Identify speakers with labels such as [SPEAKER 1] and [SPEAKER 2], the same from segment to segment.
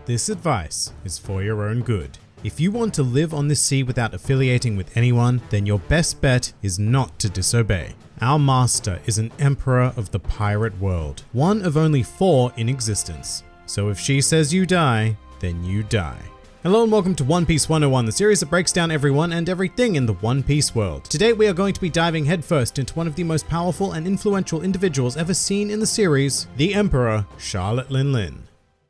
[SPEAKER 1] This advice is for your own good. If you want to live on this sea without affiliating with anyone, then your best bet is not to disobey. Our master is an emperor of the pirate world, one of only 4 in existence. So if she says you die, then you die. Hello and welcome to One Piece 101, the series that breaks down everyone and everything in the One Piece world. Today we are going to be diving headfirst into one of the most powerful and influential individuals ever seen in the series, the Emperor, Charlotte Lin Lin.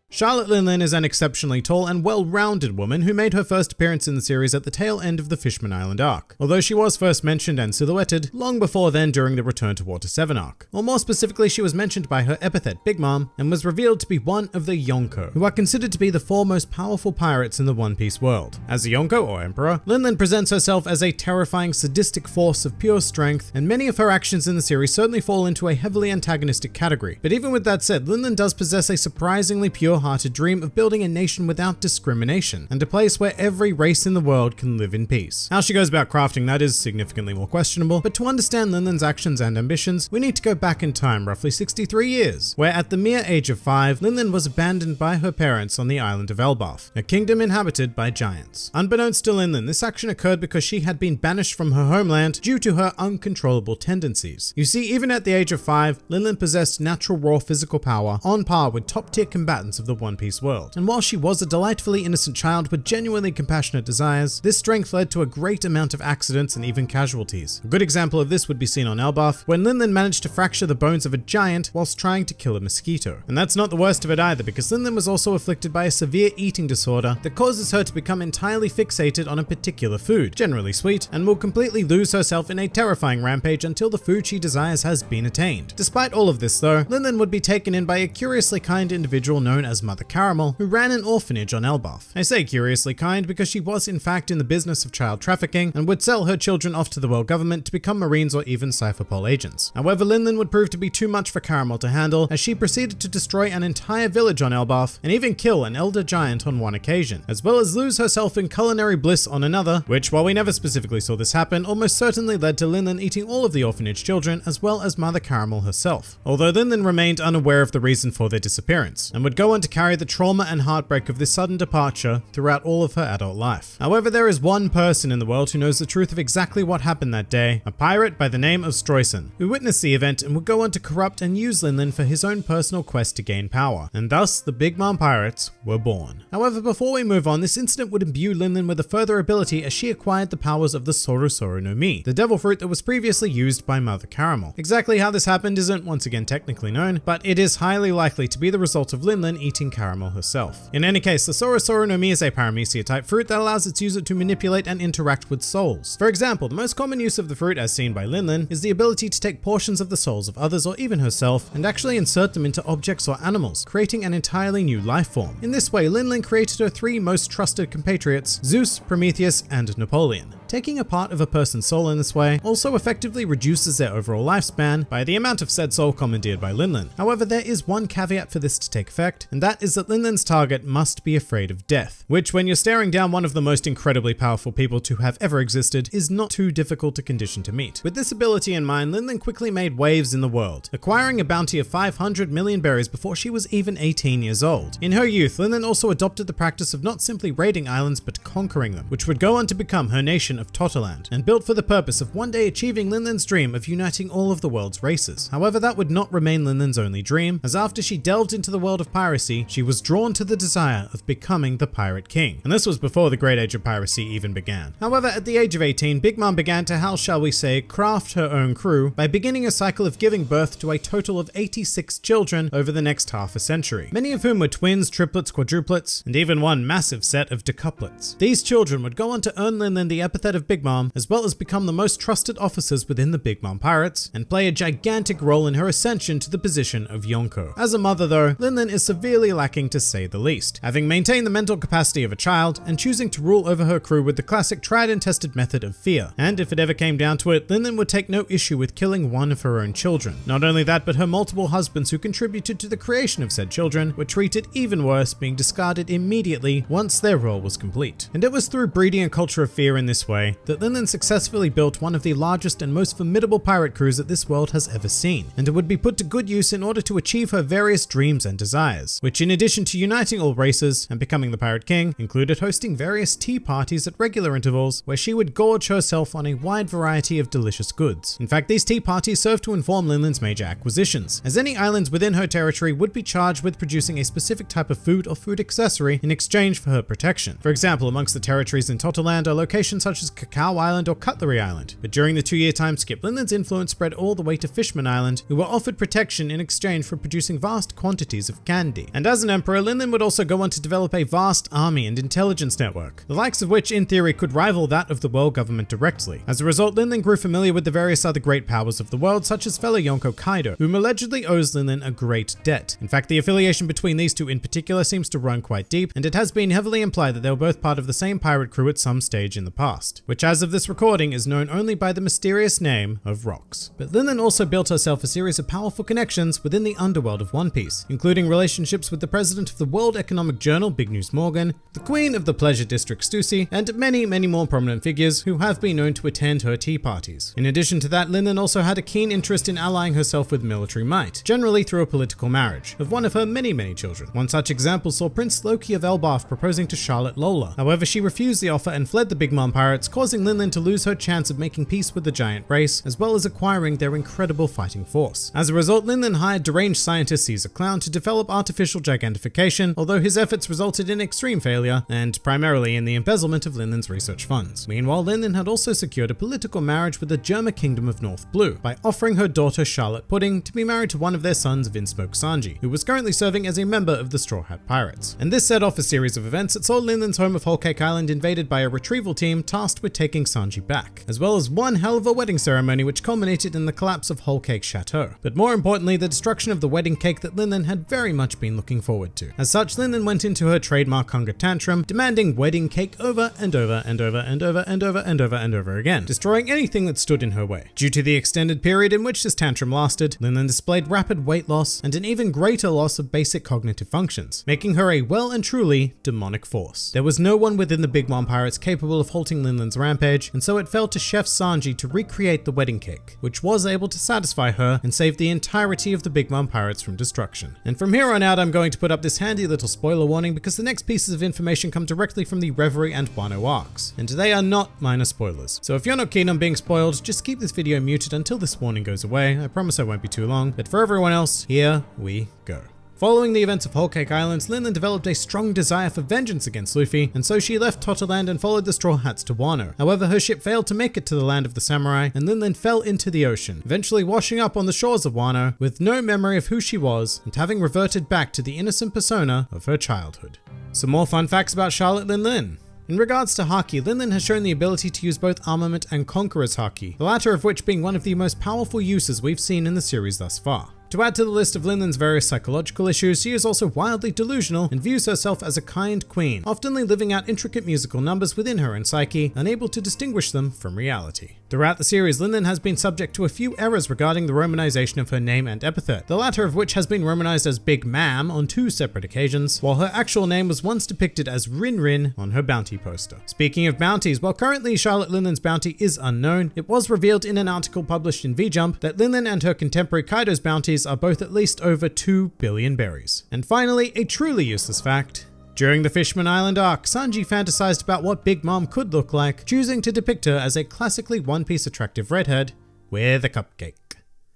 [SPEAKER 1] Charlotte Lin Lin is an exceptionally tall and well-rounded woman who made her first appearance in the series at the tail end of the Fishman Island arc, although she was first mentioned and silhouetted long before then during the Return to Water 7 arc. Or more specifically, she was mentioned by her epithet Big Mom and was revealed to be one of the Yonko, who are considered to be the 4 most powerful pirates in the One Piece world. As a Yonko or Emperor, Lin Lin presents herself as a terrifying sadistic force of pure strength, and many of her actions in the series certainly fall into a heavily antagonistic category. But even with that said, Lin Lin does possess a surprisingly pure-hearted dream of building a nation without discrimination, and a place where every race in the world can live in peace. How she goes about crafting that is significantly more questionable, but to understand Lin Lin's actions and ambitions, we need to go back in time roughly 63 years, where at the mere age of 5, Lin Lin was abandoned by her parents on the island of Elbaf, a kingdom inhabited by giants. Unbeknownst to Lin Lin, this action occurred because she had been banished from her homeland due to her uncontrollable tendencies. You see, even at the age of 5, Lin Lin possessed natural raw physical power on par with top-tier combatants of the One Piece world. And while she was a delightfully innocent child with genuinely compassionate desires, this strength led to a great amount of accidents and even casualties. A good example of this would be seen on Elbaf, when Lin Lin managed to fracture the bones of a giant whilst trying to kill a mosquito. And that's not the worst of it either, because Lin Lin was also afflicted by a severe eating disorder that causes her to become entirely fixated on a particular food, generally sweet, and will completely lose herself in a terrifying rampage until the food she desires has been attained. Despite all of this though, Lin Lin would be taken in by a curiously kind individual known as Mother Caramel, who ran an orphanage on Elbaf. I say curiously kind because she was in fact in the business of child trafficking and would sell her children off to the world government to become Marines or even Cypherpol agents. However, Lin Lin would prove to be too much for Caramel to handle, as she proceeded to destroy an entire village on Elbaf and even kill an elder giant on one occasion, as well as lose herself in culinary bliss on another, which, while we never specifically saw this happen, almost certainly led to Lin Lin eating all of the orphanage children as well as Mother Caramel herself. Although Lin Lin remained unaware of the reason for their disappearance, and would go on to carry the trauma and heartbreak of this sudden departure throughout all of her adult life. However, there is one person in the world who knows the truth of exactly what happened that day, a pirate by the name of Struyson, who witnessed the event and would go on to corrupt and use Lin Lin for his own personal quest to gain power, and thus the Big Mom Pirates were born. However, before we move on, this incident would imbue Lin Lin with a further ability as she acquired the powers of the Soru Soru no Mi, the devil fruit that was previously used by Mother Caramel. Exactly how this happened isn't once again technically known, but it is highly likely to be the result of Lin Lin eating Caramel herself. In any case, the Soru Soru no Mi is a paramecia type fruit that allows its user to manipulate and interact with souls. For example, the most common use of the fruit as seen by Lin Lin is the ability to take portions of the souls of others or even herself and actually insert them into objects or animals, creating an entirely new life form. In this way, Lin Lin created her 3 most trusted compatriots, Zeus, Prometheus, and Napoleon. Taking a part of a person's soul in this way also effectively reduces their overall lifespan by the amount of said soul commandeered by Lin Lin. However, there is one caveat for this to take effect, and that is that Lin Lin's target must be afraid of death, which when you're staring down one of the most incredibly powerful people to have ever existed is not too difficult a condition to meet. With this ability in mind, Lin Lin quickly made waves in the world, acquiring a bounty of 500 million berries before she was even 18 years old. In her youth, Lin Lin also adopted the practice of not simply raiding islands but conquering them, which would go on to become her nation of Totoland, and built for the purpose of one day achieving Lin Lin's dream of uniting all of the world's races. However, that would not remain Lin Lin's only dream, as after she delved into the world of piracy, she was drawn to the desire of becoming the Pirate King, and this was before the Great Age of Piracy even began. However, at the age of 18, Big Mom began to, how shall we say, craft her own crew by beginning a cycle of giving birth to a total of 86 children over the next half a century, many of whom were twins, triplets, quadruplets, and even one massive set of decuplets. These children would go on to earn Lin Lin the epithet of Big Mom, as well as become the most trusted officers within the Big Mom Pirates, and play a gigantic role in her ascension to the position of Yonko. As a mother though, Lin Lin is severely lacking to say the least, having maintained the mental capacity of a child and choosing to rule over her crew with the classic tried and tested method of fear. And if it ever came down to it, Lin Lin would take no issue with killing one of her own children. Not only that, but her multiple husbands who contributed to the creation of said children were treated even worse, being discarded immediately once their role was complete. And it was through breeding a culture of fear in this way way that Lin Lin successfully built one of the largest and most formidable pirate crews that this world has ever seen, and it would be put to good use in order to achieve her various dreams and desires, which in addition to uniting all races and becoming the Pirate King, included hosting various tea parties at regular intervals where she would gorge herself on a wide variety of delicious goods. In fact, these tea parties served to inform Lin Lin's major acquisitions, as any islands within her territory would be charged with producing a specific type of food or food accessory in exchange for her protection. For example, amongst the territories in Totoland are locations such as Cacao Island or Cutlery Island, but during the 2-year time skip, Lin Lin's influence spread all the way to Fishman Island, who were offered protection in exchange for producing vast quantities of candy. And as an emperor, Lin Lin would also go on to develop a vast army and intelligence network, the likes of which in theory could rival that of the world government directly. As a result, Lin Lin grew familiar with the various other great powers of the world, such as fellow Yonko Kaido, whom allegedly owes Lin Lin a great debt. In fact, the affiliation between these two in particular seems to run quite deep, and it has been heavily implied that they were both part of the same pirate crew at some stage in the past, which as of this recording is known only by the mysterious name of Rocks. But Lin Lin also built herself a series of powerful connections within the underworld of One Piece, including relationships with the president of the World Economic Journal, Big News Morgan, the queen of the Pleasure District, Stussy, and many more prominent figures who have been known to attend her tea parties. In addition to that, Lin Lin also had a keen interest in allying herself with military might, generally through a political marriage, of one of her many children. One such example saw Prince Loki of Elbaf proposing to Charlotte Lola. However, she refused the offer and fled the Big Mom Pirates, causing Lin Lin to lose her chance of making peace with the giant race, as well as acquiring their incredible fighting force. As a result, Lin Lin hired deranged scientist Caesar Clown to develop artificial gigantification, although his efforts resulted in extreme failure, and primarily in the embezzlement of Lin Lin's research funds. Meanwhile, Lin Lin had also secured a political marriage with the Germa Kingdom of North Blue by offering her daughter Charlotte Pudding to be married to one of their sons, Vinsmoke Sanji, who was currently serving as a member of the Straw Hat Pirates. And this set off a series of events that saw Lin Lin's home of Whole Cake Island invaded by a retrieval team tasked with taking Sanji back, as well as one hell of a wedding ceremony which culminated in the collapse of Whole Cake Chateau. But more importantly, the destruction of the wedding cake that Lin Lin had very much been looking forward to. As such, Lin Lin went into her trademark hunger tantrum, demanding wedding cake over and over and over and over and over and over and over again, destroying anything that stood in her way. Due to the extended period in which this tantrum lasted, Lin Lin displayed rapid weight loss and an even greater loss of basic cognitive functions, making her a well and truly demonic force. There was no one within the Big Mom Pirates capable of halting Lin Lin's rampage, and so it fell to Chef Sanji to recreate the wedding cake, which was able to satisfy her and save the entirety of the Big Mom Pirates from destruction. And from here on out, I'm going to put up this handy little spoiler warning because the next pieces of information come directly from the Reverie and Wano arcs, and they are not minor spoilers. So if you're not keen on being spoiled, just keep this video muted until this warning goes away. I promise I won't be too long, but for everyone else, here we go. Following the events of Whole Cake Island, Lin Lin developed a strong desire for vengeance against Luffy, and so she left Totoland and followed the Straw Hats to Wano. However, her ship failed to make it to the land of the samurai, and Lin Lin fell into the ocean, eventually washing up on the shores of Wano with no memory of who she was and having reverted back to the innocent persona of her childhood. Some more fun facts about Charlotte Lin Lin. In regards to Haki, Lin Lin has shown the ability to use both Armament and Conqueror's Haki, the latter of which being one of the most powerful uses we've seen in the series thus far. To add to the list of Lin Lin's various psychological issues, she is also wildly delusional and views herself as a kind queen, often living out intricate musical numbers within her own psyche, unable to distinguish them from reality. Throughout the series, Lin Lin has been subject to a few errors regarding the romanization of her name and epithet, the latter of which has been romanized as Big Ma'am on 2 separate occasions, while her actual name was once depicted as Rin Rin on her bounty poster. Speaking of bounties, while currently Charlotte Lin Lin's bounty is unknown, it was revealed in an article published in V-Jump that Lin Lin and her contemporary Kaido's bounties are both at least over 2 billion berries. And finally, a truly useless fact. During the Fishman Island arc, Sanji fantasized about what Big Mom could look like, choosing to depict her as a classically One Piece attractive redhead with a cupcake.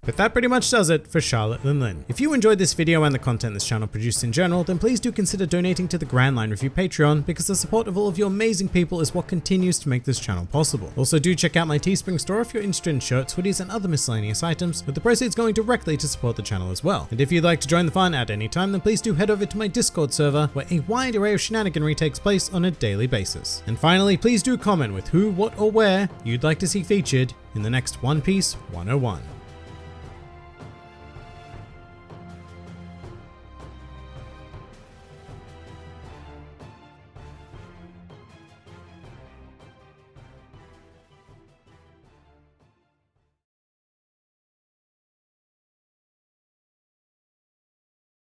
[SPEAKER 1] But that pretty much does it for Charlotte Lin Lin. If you enjoyed this video and the content this channel produced in general, then please do consider donating to the Grand Line Review Patreon, because the support of all of you amazing people is what continues to make this channel possible. Also do check out my Teespring store if you're interested in shirts, hoodies, and other miscellaneous items, with the proceeds going directly to support the channel as well. And if you'd like to join the fun at any time, then please do head over to my Discord server, where a wide array of shenaniganry takes place on a daily basis. And finally, please do comment with who, what, or where you'd like to see featured in the next One Piece 101.